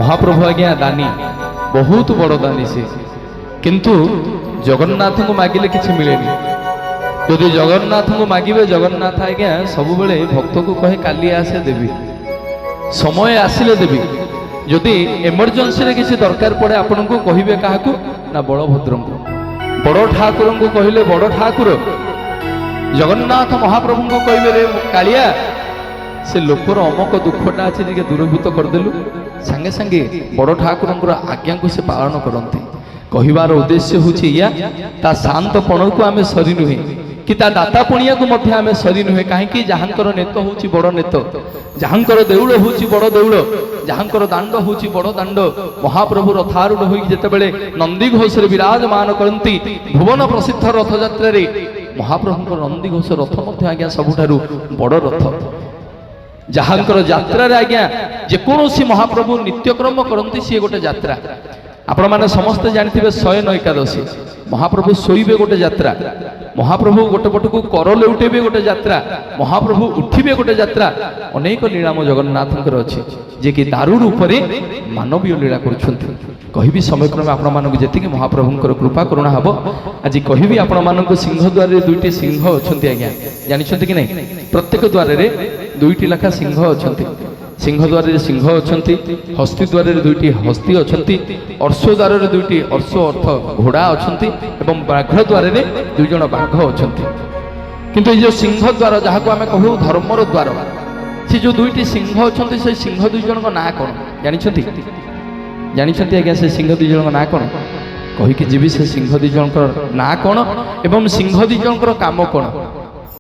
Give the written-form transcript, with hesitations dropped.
महाप्रभु आज्ञा दानी बहुत बड़ दानी से किंतु जगन्नाथ को मागिले किसी मिले जदि जगन्नाथ को मागिबे जगन्नाथ आज्ञा सब बेले भक्त को कहे काली आसे देवी समय आसिले देवी जदि एमरजेंसी किसी दरकार पड़े आपण को कहिबे काहाकू ना बलभद्र को बड़ ठाकुर को कहले बड़ ठाकुर जगन्नाथ महाप्रभु को कहे रे कालिया से लोकर अमक दुखटा अच्छे टे दूरभूत करदेलु सांगे सांगे बड़ ठाकुर आज्ञा को से पालन करते कहबार उद्देश्य हूँ या ता शांत पण को आम सरी नुहे कि ता दाता पुणिया को मध्य आम सरी नुहे कहीं जहाँकर नेत हूँ बड़ नेत जहाँकर देउल हूँ बड़ देउल जहाँकर दांड हूँ बड़ दांड महाप्रभु रथारूढ़ हो जितेबले नंदी घोष विराजमान करती भुवन प्रसिद्ध रथयात्रा महाप्रभु नंदी घोष रथ मध्य आज्ञा सबुठारु बड़ रथ जहाँकर यात्रा आज्ञा जेकोसी महाप्रभु नित्यक्रम करती सी गोटे यात्रा आपण मैंने समस्ते जानते शयन एकादशी महाप्रभु शोइबे गोटे यात्रा महाप्रभु गोटे पट को कर लेउटेबे गोटे यात्रा महाप्रभु उठिबे गोटे यात्रा अनेक लीलाम जगन्नाथंकर अछि जे कि दारू रूपरे मानवीय लीला करुछंती कहिबी समय क्रमे आपण मानक जेतिके महाप्रभुंकर कृपा करुणा हबो आज कहिबी आपण मानक सिंह द्वार रे दुईटी सिंह अछंती आज्ञा जानिछंती कि नै प्रत्येक द्वार रे दुईटी लाखा सिंह अछंती सिंह द्वार रे सिंह अछंती हस्ती द्वार रे दुईटी हस्ती अछंती अर्श्व द्वार रे दुईटी अर्श्व अर्थ घोड़ा अछंती एवं बाघ द्वार रे दुई जण बाघ अछंती किंतु ये जो सिंह द्वार जहाँ को आम कहू धर्मर द्वार से जो दुईटी सिंह अछंती से सिंह दुई जण ना कौन जानिछंती जानिछंती आज्ञा से सिंह दुई जण ना कौन कहीकि जीवी से सिंह दुई जण ना कौन एवं सिंह दुई जण काम कौन